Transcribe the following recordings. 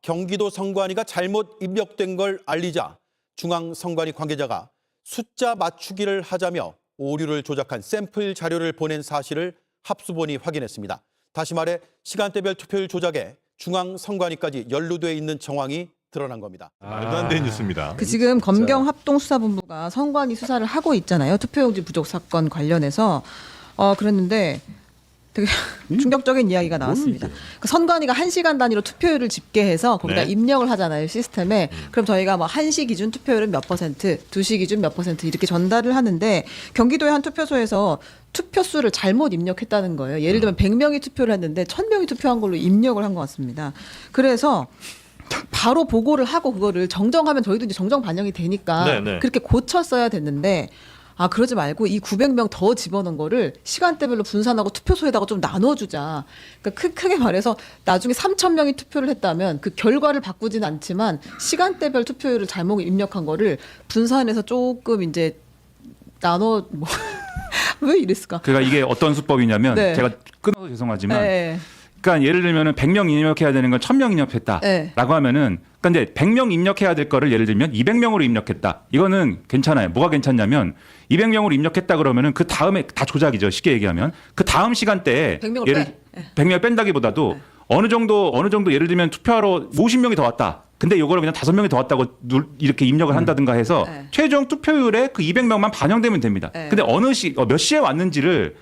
경기도 선관위가 잘못 입력된 걸 알리자 중앙선관위 관계자가 숫자 맞추기를 하자며 오류를 조작한 샘플 자료를 보낸 사실을 합수본이 확인했습니다. 다시 말해 시간대별 투표율 조작에 중앙선관위까지 연루돼 있는 정황이 드러난 겁니다. 말도 안 되는 뉴스입니다. 지금 검경합동수사본부가 선관위 수사를 하고 있잖아요. 투표용지 부족 사건 관련해서 그랬는데 되게 충격적인 이야기가 나왔습니다. 그 선관위가 1시간 단위로 투표율을 집계해서 거기다 네. 입력을 하잖아요, 시스템에. 그럼 저희가 뭐 1시 기준 투표율은 몇 %, 2시 기준 몇 % 이렇게 전달을 하는데 경기도의 한 투표소에서 투표수를 잘못 입력했다는 거예요. 예를 들면 100명이 투표를 했는데 1000명이 투표한 걸로 입력을 한 것 같습니다. 그래서 바로 보고를 하고 그거를 정정하면 저희도 이제 정정 반영이 되니까 네네. 그렇게 고쳤어야 됐는데 그러지 말고 이 900명 더 집어넣은 거를 시간대별로 분산하고 투표소에다가 좀 나눠주자. 그러니까 크게 말해서 나중에 3,000명이 투표를 했다면 그 결과를 바꾸진 않지만 시간대별 투표율을 잘못 입력한 거를 분산해서 조금 이제 왜 이랬을까? 그러니까 이게 어떤 수법이냐면 네. 제가 끊어서 죄송하지만 네. 그러니까 예를 들면 100명 입력해야 되는 건 1000명 입력했다라고 네. 하면은 그러니까 이제 100명 입력해야 될 거를 예를 들면 200명으로 입력했다. 이거는 괜찮아요. 뭐가 괜찮냐면 200명으로 입력했다 그러면은 그 다음에 다 조작이죠. 쉽게 얘기하면 그 다음 시간대에 100명을 예를 빼. 100명을 뺀다기보다도 어느 정도 예를 들면 투표하러 50명이 더 왔다. 근데 이거를 그냥 5명이 더 왔다고 이렇게 입력을 한다든가 해서 네. 최종 투표율에 그 200명만 반영되면 됩니다. 네. 근데 몇 시에 왔는지를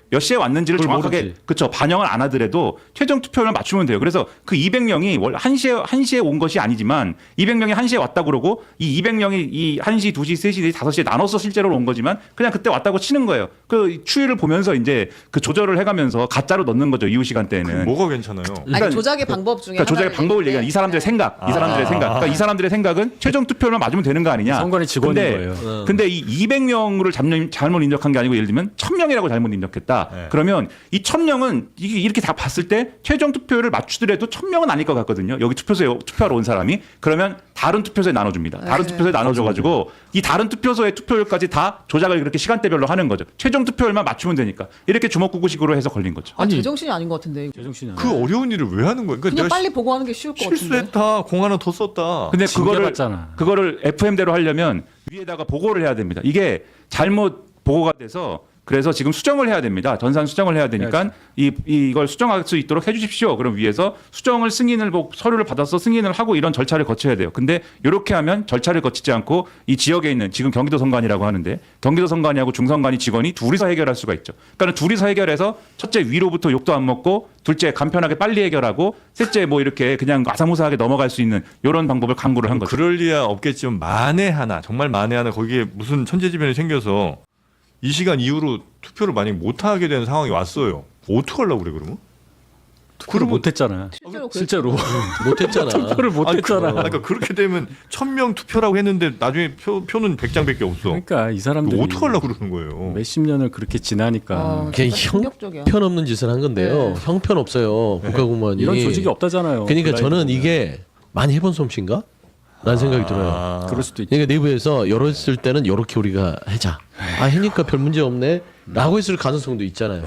정확하게 그렇죠. 반영을 안 하더라도 최종 투표율을 맞추면 돼요. 그래서 그 200명이 원래 1시에 온 것이 아니지만 200명이 1시에 왔다 그러고 이 200명이 이 1시, 2시, 3시, 5시에 나눠서 실제로 온 거지만 그냥 그때 왔다고 치는 거예요. 그 추이를 보면서 이제 그 조절을 해가면서 가짜로 넣는 거죠. 이후 시간대에는. 뭐가 괜찮아요? 아니, 조작의 방법 중에 그러니까 조작의 하나를 방법을 얘기해. 얘기하는 이 사람들의 생각, 그러니까 이 사람들의 생각은 최종 투표율만 맞으면 되는 거 아니냐. 선관위 직원인 거예요. 근데 이 200명을 잘못 입력한 게 아니고 예를 들면 1000명이라고 잘못 입력했다. 네. 그러면 이 1000명은 이렇게 다 봤을 때 최종 투표율을 맞추더라도 1000명은 아닐 것 같거든요. 여기 투표소에 투표하러 온 사람이. 그러면 다른 투표소에 나눠줍니다. 다른 투표소에 나눠줘가지고 이 다른 투표소의 투표율까지 다 조작을 그렇게 시간대별로 하는 거죠. 최종 투표율만 맞추면 되니까. 이렇게 주먹구구식으로 해서 걸린 거죠. 제정신이 아닌 것 같은데. 이거. 제정신이 그 어려운 일을 왜 하는 거예요? 그냥 빨리 보고하는 게 쉬울 것 같은데. 실수했다. 공 하나 더 썼다. 근데 징계받잖아. 그거를 FM대로 하려면 위에다가 보고를 해야 됩니다. 이게 잘못 보고가 돼서 그래서 지금 수정을 해야 됩니다. 전산 수정을 해야 되니까 이걸 수정할 수 있도록 해주십시오. 그럼 위에서 수정을 서류를 받아서 승인을 하고 이런 절차를 거쳐야 돼요. 근데 이렇게 하면 절차를 거치지 않고 이 지역에 있는 지금 경기도 선관위라고 하는데 경기도 선관위하고 중선관위 직원이 둘이서 해결할 수가 있죠. 그러니까 둘이서 해결해서 첫째 위로부터 욕도 안 먹고 둘째 간편하게 빨리 해결하고 셋째 뭐 이렇게 그냥 아사무사하게 넘어갈 수 있는 이런 방법을 강구를 한 거죠. 그럴 리야 없겠지만 만에 하나 정말 만에 하나 거기에 무슨 천재지변이 생겨서 이 시간 이후로 투표를 만약 못하게 되는 상황이 왔어요. 어떡하려고 그래 그러면? 투표를 못했잖아. 실제로 못했잖아. 투표를 못했잖아. 그러니까 그렇게 되면 1000명 투표라고 했는데 나중에 표는 100장밖에 없어. 그러니까 이 사람들이 어떡하려고 그러는 거예요? 몇십 년을 그렇게 지나니까 걔 충격적이야. 형편없는 짓을 한 건데요. 네. 형편없어요. 국가공무원이. 이런 조직이 없다잖아요. 그러니까 저는 이게 많이 해본 솜씨인가? 라는 생각이 들어요. 그럴 수도 있죠. 그러니까 내부에서 열었을 때는 이렇게 우리가 하자. 하니까 별 문제 없네. 라고 했을 가능성도 있잖아요.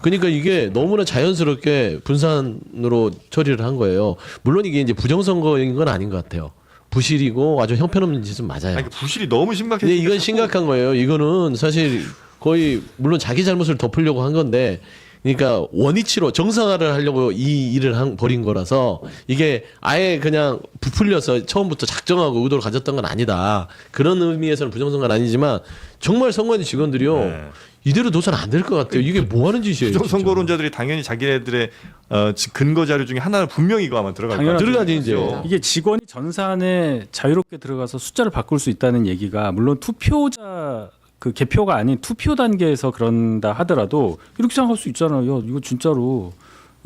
그러니까 이게 너무나 자연스럽게 분산으로 처리를 한 거예요. 물론 이게 이제 부정선거인 건 아닌 것 같아요. 부실이고 아주 형편없는 짓은 맞아요. 아니, 부실이 너무 심각해서 근데 이건 심각한 거예요. 이거는 사실 거의 물론 자기 잘못을 덮으려고 한 건데 그러니까 원위치로 정상화를 하려고 이 일을 벌인 거라서 이게 아예 그냥 부풀려서 처음부터 작정하고 의도를 가졌던 건 아니다. 그런 의미에서는 부정선거는 아니지만 정말 선관위 직원들이요. 네. 이대로 둬서는 안 될 것 같아요. 이게 뭐 하는 짓이에요? 부정선거론자들이 당연히 자기네들의 근거 자료 중에 하나는 분명히 이거 아마 들어갈 거예요. 들어가지 이제. 이게 직원이 전산에 자유롭게 들어가서 숫자를 바꿀 수 있다는 얘기가 물론 투표자 그 개표가 아닌 투표 단계에서 그런다 하더라도 이렇게 생각할 수 있잖아요. 야, 이거 진짜로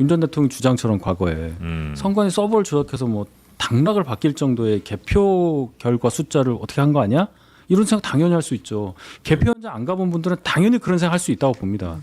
윤 전 대통령 주장처럼 과거에 선관위 서버를 조작해서 뭐 당락을 바뀔 정도의 개표 결과 숫자를 어떻게 한 거 아니야? 이런 생각 당연히 할 수 있죠. 개표 현장 안 가본 분들은 당연히 그런 생각 할 수 있다고 봅니다.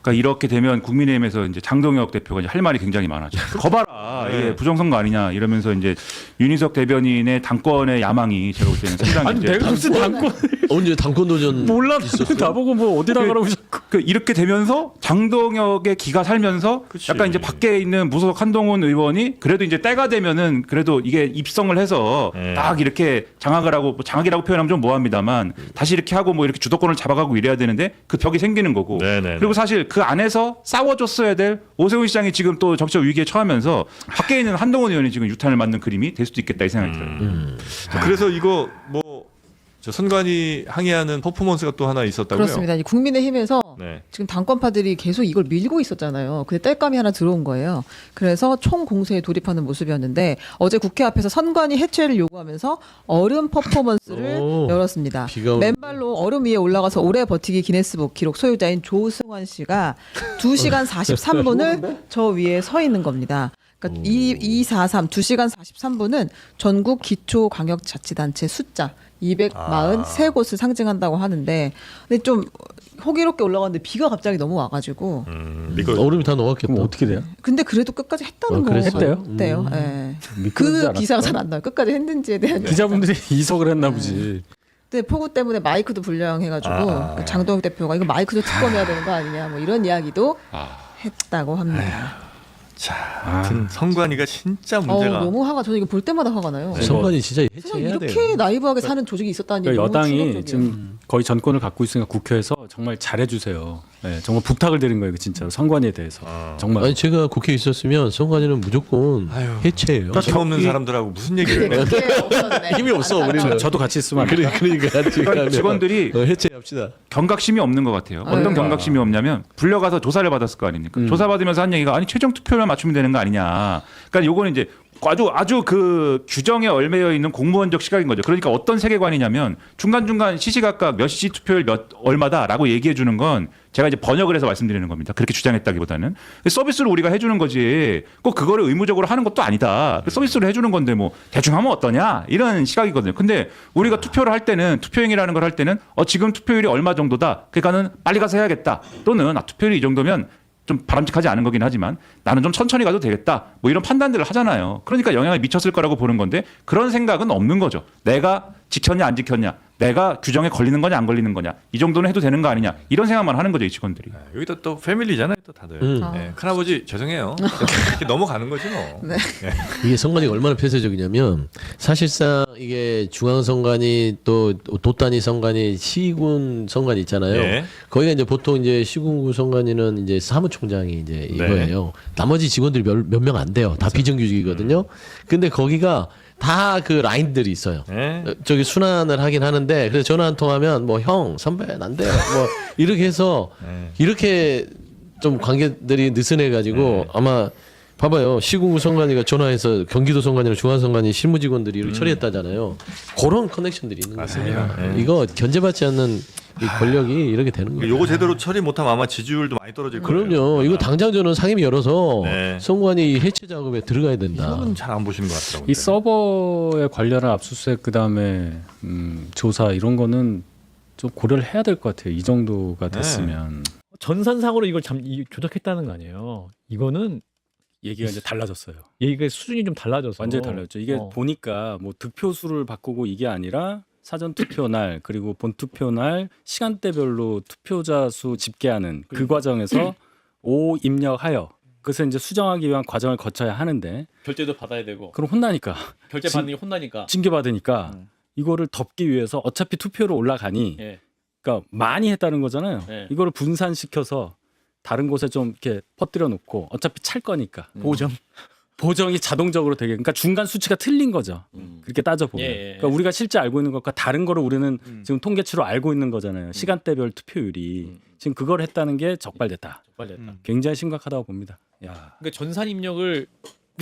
그러니까 이렇게 되면 국민의힘에서 이제 장동혁 대표가 이제 할 말이 굉장히 많아져. 거봐라, 이게 부정선거 아니냐 이러면서 이제 윤희석 대변인의 당권의 야망이 제가 볼 때는 상당히 아니 이제 내가 무슨 당권 언제 당권 도전 몰라 나보고 뭐 어디 나가라고 자꾸. 그 이렇게 되면서 장동혁의 기가 살면서 그치. 약간 이제 밖에 있는 무소속 한동훈 의원이 그래도 이제 때가 되면은 그래도 이게 입성을 해서 딱 이렇게 장악을 하고 뭐 장악이라고 표현하면 좀 뭐합니다만 다시 이렇게 하고 뭐 이렇게 주도권을 잡아가고 이래야 되는데 그 벽이 생기는 거고 네네네. 그리고 사실 그 안에서 싸워줬어야 될 오세훈 시장이 지금 또 정치적 위기에 처하면서 밖에 있는 한동훈 의원이 지금 유탄을 맞는 그림이 될 수도 있겠다 이 생각이 들어요. 자, 그래서 이거 뭐 저 선관위 항의하는 퍼포먼스가 또 하나 있었다고요? 그렇습니다. 이 국민의힘에서 네. 지금 당권파들이 계속 이걸 밀고 있었잖아요. 근데 땔감이 하나 들어온 거예요. 그래서 총공세에 돌입하는 모습이었는데 어제 국회 앞에서 선관위 해체를 요구하면서 얼음 퍼포먼스를 오, 열었습니다. 비가 오는데. 맨발로 얼음 위에 올라가서 오래 버티기 기네스북 기록 소유자인 조승환 씨가 2시간 43분을 저 위에 서 있는 겁니다. 그러니까 243 2시간 43분은 전국 기초광역자치단체 숫자 243곳을 상징한다고 하는데 근데 좀 호기롭게 올라갔는데 비가 갑자기 너무 와가지고 이거 얼음이 다 녹았겠다. 그럼 어떻게 돼요? 근데 그래도 끝까지 했다는 거 그랬어요? 같대요. 예. 미끄러지지 그 않았을까요? 기사가 잘 안 나와요. 끝까지 했는지에 대한 기자분들이 이석을 했나 보지. 근데 폭우 때문에 마이크도 불량해가지고 그 장동혁 대표가 이거 마이크도 특검해야 되는 거 아니냐 뭐 이런 이야기도 했다고 합니다. 자, 하여튼 선관위가 진짜 문제가 너무 저는 이거 볼 때마다 화가 나요. 선관위 진짜 세상에 해체해야 이렇게 돼요. 나이브하게 사는 조직이 있었다는 게 그러니까 너무 여당이 충격적이에요. 지금 거의 전권을 갖고 있으니까 국회에서 정말 잘해주세요. 네, 정말 부탁을 드린 거예요, 진짜로 선관위에 대해서. 정말. 아니 제가 국회에 있었으면 선관위는 무조건 아유. 해체예요. 힘없는 사람들하고 무슨 얘기를 해? 그게 없었네. 힘이 없어 우리는. 저도 같이 있으면 안 돼요. 그러니까 지금 직원들이 해체합시다. 경각심이 없는 것 같아요. 어떤 경각심이 없냐면 불려가서 조사를 받았을 거 아닙니까? 조사 받으면서 한 얘기가 아니 최종 투표만 맞추면 되는 거 아니냐. 그러니까 요거는 이제 아주 그 규정에 얽매여 있는 공무원적 시각인 거죠. 그러니까 어떤 세계관이냐면 중간중간 시시각각 몇 시 투표율 얼마다라고 얘기해 주는 건 제가 이제 번역을 해서 말씀드리는 겁니다. 그렇게 주장했다기보다는 서비스를 우리가 해주는 거지 꼭 그거를 의무적으로 하는 것도 아니다. 서비스를 해주는 건데 뭐 대충 하면 어떠냐 이런 시각이거든요. 근데 우리가 투표를 할 때는 투표행위라는 걸 할 때는 지금 투표율이 얼마 정도다. 그러니까는 빨리 가서 해야겠다. 또는 투표율이 이 정도면 좀 바람직하지 않은 거긴 하지만 나는 좀 천천히 가도 되겠다. 뭐 이런 판단들을 하잖아요. 그러니까 영향을 미쳤을 거라고 보는 건데 그런 생각은 없는 거죠. 내가 지켰냐 안 지켰냐. 내가 규정에 걸리는 거냐 안 걸리는 거냐. 이 정도는 해도 되는 거 아니냐. 이런 생각만 하는 거죠. 이 직원들이. 여기다 또 패밀리잖아요, 또 다들. 네, 큰아버지 죄송해요. 이렇게 넘어가는 거지 뭐. 네. 이게 선관위가 얼마나 폐쇄적이냐면 사실상 이게 중앙선관위 또 도단위 선관위 시군 선관위 있잖아요. 네. 거기가 이제 보통 이제 시군구 선관위는 이제 사무총장이 이제 이거예요. 나머지 직원들이 몇 명 안 돼요. 다 비정규직이거든요. 근데 거기가 다 그 라인들이 있어요. 네. 저기 순환을 하긴 하는데 그래서 전화 한 통하면 뭐 형 선배 안 돼요. 뭐 이렇게 해서 이렇게 좀 관계들이 느슨해 가지고 아마 봐봐요. 시군구 선관위가 전화해서 경기도 선관위나 중앙 선관위 실무 직원들이 이렇게 처리했다잖아요. 그런 커넥션들이 있는 거예요. 이거 견제받지 않는 이 권력이 이렇게 되는 거예요. 요거 제대로 처리 못하면 아마 지지율도 많이 떨어질 거예요. 그럼요. 이거 당장 저는 상임위 열어서 네. 선관위 해체 작업에 들어가야 된다. 이거는 잘 안 보시는 것 같더라고요. 이 서버에 관련한 압수수색 그다음에 조사 이런 거는 좀 고려를 해야 될 것 같아요. 이 정도가 됐으면 전산상으로 이걸 조작했다는 거 아니에요. 이거는 얘기가 이제 달라졌어요. 얘가 수준이 좀 달라져서 완전히 달라졌죠. 이게 보니까 뭐 득표수를 바꾸고 이게 아니라 사전 투표 날 그리고 본 투표 날 시간대별로 투표자 수 집계하는 그 과정에서 오 입력하여 그것을 이제 수정하기 위한 과정을 거쳐야 하는데 결제도 받아야 되고 그럼 혼나니까 결제 받는 게 혼나니까 징계 받으니까 이거를 덮기 위해서 어차피 투표로 올라가니 예. 그러니까 많이 했다는 거잖아요. 예. 이거를 분산시켜서 다른 곳에 좀 이렇게 퍼뜨려 놓고 어차피 찰 거니까 보정이 자동적으로 되게 그러니까 중간 수치가 틀린 거죠. 그렇게 따져보면. 예. 그러니까 우리가 실제 알고 있는 것과 다른 거를 우리는 지금 통계치로 알고 있는 거잖아요. 시간대별 투표율이. 지금 그걸 했다는 게 적발됐다. 적발됐다. 굉장히 심각하다고 봅니다. 야. 그러니까 전산 입력을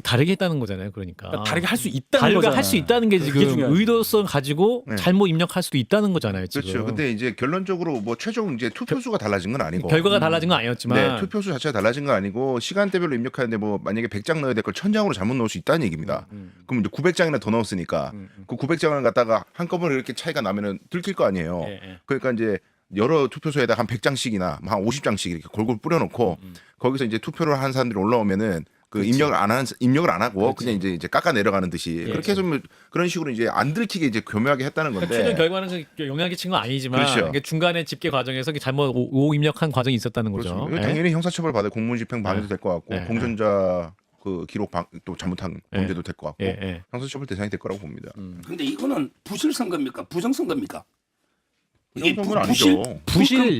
다르게 했다는 거잖아요. 그러니까, 다르게 할 수 있다는 다르게 거잖아요. 할 수 있다는 게 그게 지금 중요하죠. 의도성 가지고 네. 잘못 입력할 수도 있다는 거잖아요. 지금. 그렇죠. 근데 이제 결론적으로 뭐 최종 이제 투표수가 달라진 건 아니고 결과가 달라진 건 아니었지만 네, 투표수 자체가 달라진 건 아니고 시간대별로 입력하는데 뭐 만약에 100장 넣어야 될 걸 1000장으로 잘못 넣을 수 있다는 얘기입니다. 그럼 이제 900장이나 더 넣었으니까 그 900장을 갖다가 한꺼번에 이렇게 차이가 나면은 들킬 거 아니에요. 예, 예. 그러니까 이제 여러 투표소에다 한 100장씩이나 한 50장씩 이렇게 골고루 뿌려놓고 거기서 이제 투표를 한 사람들이 올라오면은 그 입력을 안 하고 그냥 이제 깎아 내려가는 듯이 그렇게 해서 뭐 그런 식으로 이제 안 들키게 이제 교묘하게 했다는 건데. 최종 결과는 그 영향을 끼친 건 아니지만 그렇죠. 이게 중간에 집계 과정에서 잘못 오 입력한 과정이 있었다는 거죠. 그렇죠. 이거 예. 당연히 형사처벌 받을 공무집행 방해도 될 것 같고 네. 공전자 그 기록 또 잘못한 문제도 될 것 같고 예. 형사처벌 대상이 될 거라고 봅니다. 근데 이거는 부실 선거입니까? 부정 선거입니까? 이게 부정 선거는 아니죠.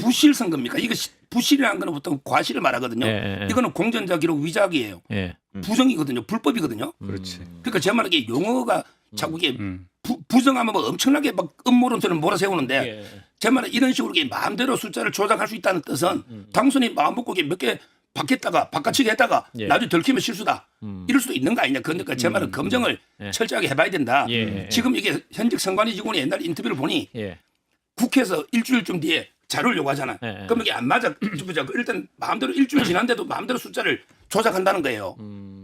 부실 선거입니까? 이거 부실이라는 거는 보통 과실을 말하거든요. 예. 이거는 공전자 기록 위작이에요. 예. 부정이거든요. 불법이거든요. 그렇지. 그러니까 제 말은 이게 용어가 자꾸 이게 부정하면 뭐 엄청나게 막 음모론처럼 몰아세우는데 예. 제 말은 이런 식으로 이게 마음대로 숫자를 조작할 수 있다는 뜻은 당선이 마음 먹고 이게 몇 개 바뀌었다가 바꿔치기 했다가 예. 나중에 들키면 실수다. 이럴 수도 있는 거 아니냐. 그러니까 제 말은 검증을 철저하게 해봐야 된다. 예. 지금 이게 현직 선관위 직원이 옛날 인터뷰를 보니 예. 국회에서 일주일쯤 뒤에 자료를 요구하잖아. 예. 그럼 이게 안 맞아. 일단 마음대로 일주일 지난데도 마음대로 숫자를 조작한다는 거예요.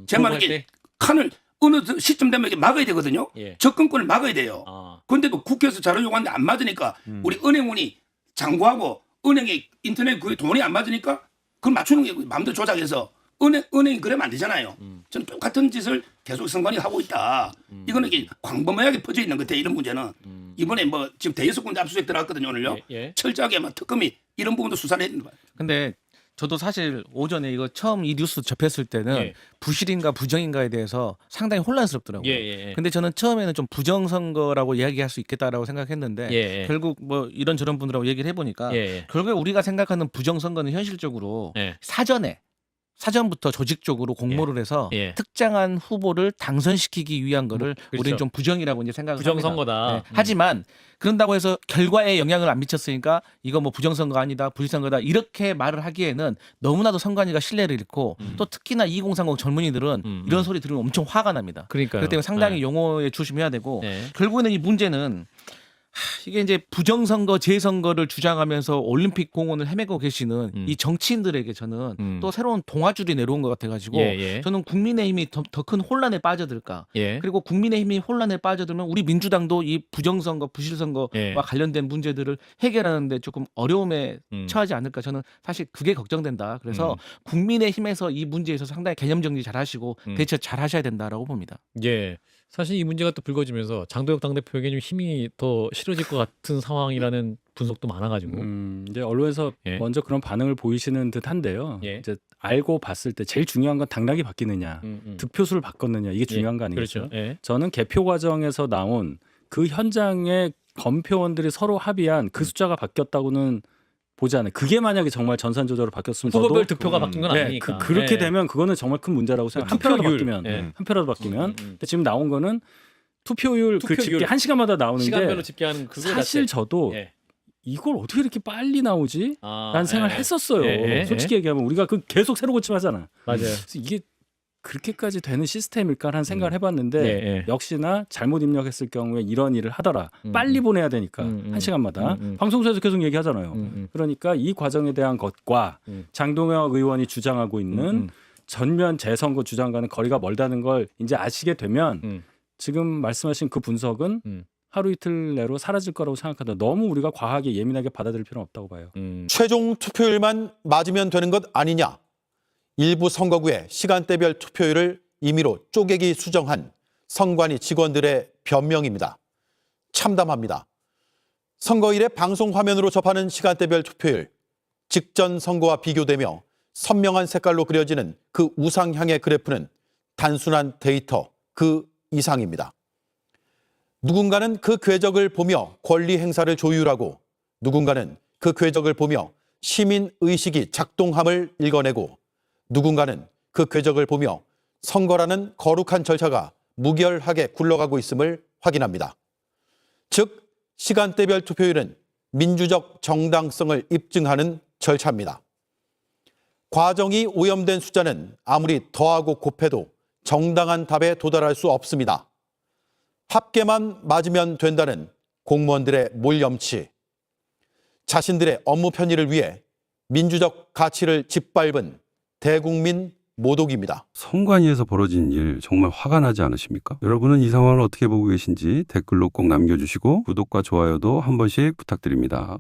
제 말은 이게 칸을 어느 시점 되면 이게 막아야 되거든요. 예. 접근권을 막아야 돼요. 아. 그런데도 국회에서 자료 요구하는데 안 맞으니까 우리 은행원이 장고하고 은행에 인터넷 그게 돈이 안 맞으니까 그걸 맞추는 게 마음대로 조작해서 은행이 그러면 안 되잖아요. 저는 똑같은 짓을 계속 선관위 하고 있다. 이거는 이게 광범위하게 퍼져 있는 것 같아요. 이런 문제는 이번에 뭐 지금 대여섯 군데 압수수색 들어갔거든요. 오늘요. 예. 철저하게 막 특검이 이런 부분도 수사를 했는 거예요. 근데 저도 사실 오전에 이거 처음 이 뉴스 접했을 때는 예. 부실인가 부정인가에 대해서 상당히 혼란스럽더라고요. 예. 근데 저는 처음에는 좀 부정선거라고 이야기할 수 있겠다라고 생각했는데 예. 결국 뭐 이런저런 분들하고 얘기를 해보니까 예. 결국에 우리가 생각하는 부정선거는 현실적으로 예. 사전부터 조직적으로 공모를 해서 예. 특정한 후보를 당선시키기 위한 거를 그렇죠. 우리는 좀 부정이라고 이제 생각을 합니다. 부정선거다. 네. 하지만 그런다고 해서 결과에 영향을 안 미쳤으니까 이거 뭐 부정선거 아니다, 부실선거다 이렇게 말을 하기에는 너무나도 선관위가 신뢰를 잃고 또 특히나 2030 젊은이들은 이런 소리 들으면 엄청 화가 납니다. 그러니까요. 그렇기 때문에 상당히 용어에 조심해야 되고 예. 결국에는 이 문제는 이게 이제 부정선거, 재선거를 주장하면서 올림픽 공원을 헤매고 계시는 이 정치인들에게 저는 또 새로운 동아줄이 내려온 것 같아가지고 예. 저는 국민의힘이 더 큰 혼란에 빠져들까. 예. 그리고 국민의힘이 혼란에 빠져들면 우리 민주당도 이 부정선거, 부실선거와 예. 관련된 문제들을 해결하는데 조금 어려움에 처하지 않을까. 저는 사실 그게 걱정된다. 그래서 국민의힘에서 이 문제에 있어서 상당히 개념 정리 잘 하시고 대처 잘 하셔야 된다라고 봅니다. 예. 사실 이 문제가 또 불거지면서 장도혁 당대표에게 좀 힘이 더 실어질 것 같은 상황이라는 분석도 많아가지고. 이제 언론에서 예. 먼저 그런 반응을 보이시는 듯한데요. 예. 이제 알고 봤을 때 제일 중요한 건 당락이 바뀌느냐, 득표수를 바꿨느냐 이게 중요한 거 아니겠어요? 그렇죠. 예. 저는 개표 과정에서 나온 그 현장에 검표원들이 서로 합의한 그 숫자가 바뀌었다고는 보지 않아요. 그게 만약에 정말 전산조작으로 바뀌었으면 후보별 저도 득표가 바뀐 건 네, 아니니까. 그렇게 예. 되면 그거는 정말 큰 문제라고 생각해요. 한 표라도 투표율. 바뀌면 예. 한 표라도 바뀌면 근데 지금 나온 거는 투표율 그 투표율. 집계 1시간마다 나오는데 시간별로 집계하는 그거 사실 자체. 저도 예. 이걸 어떻게 이렇게 빨리 나오지? 라는 생각을 했었어요. 예. 솔직히 얘기하면 우리가 그 계속 새로 고침하잖아. 맞아요. 그래서 이게 그렇게까지 되는 시스템일까라는 생각을 해봤는데 예. 역시나 잘못 입력했을 경우에 이런 일을 하더라. 빨리 보내야 되니까 1시간마다 방송사에서 계속 얘기하잖아요. 그러니까 이 과정에 대한 것과 장동혁 의원이 주장하고 있는 전면 재선거 주장과는 거리가 멀다는 걸 이제 아시게 되면 지금 말씀하신 그 분석은 하루 이틀 내로 사라질 거라고 생각하다 너무 우리가 과하게 예민하게 받아들일 필요는 없다고 봐요. 최종 투표율만 맞으면 되는 것 아니냐. 일부 선거구의 시간대별 투표율을 임의로 쪼개기 수정한 선관위 직원들의 변명입니다. 참담합니다. 선거일에 방송 화면으로 접하는 시간대별 투표율, 직전 선거와 비교되며 선명한 색깔로 그려지는 그 우상향의 그래프는 단순한 데이터 그 이상입니다. 누군가는 그 궤적을 보며 권리 행사를 조율하고 누군가는 그 궤적을 보며 시민 의식이 작동함을 읽어내고 누군가는 그 궤적을 보며 선거라는 거룩한 절차가 무결하게 굴러가고 있음을 확인합니다. 즉, 시간대별 투표율은 민주적 정당성을 입증하는 절차입니다. 과정이 오염된 숫자는 아무리 더하고 곱해도 정당한 답에 도달할 수 없습니다. 합계만 맞으면 된다는 공무원들의 몰염치, 자신들의 업무 편의를 위해 민주적 가치를 짓밟은 대국민 모독입니다. 선관위에서 벌어진 일 정말 화가 나지 않으십니까? 여러분은 이 상황을 어떻게 보고 계신지 댓글로 꼭 남겨주시고 구독과 좋아요도 한 번씩 부탁드립니다.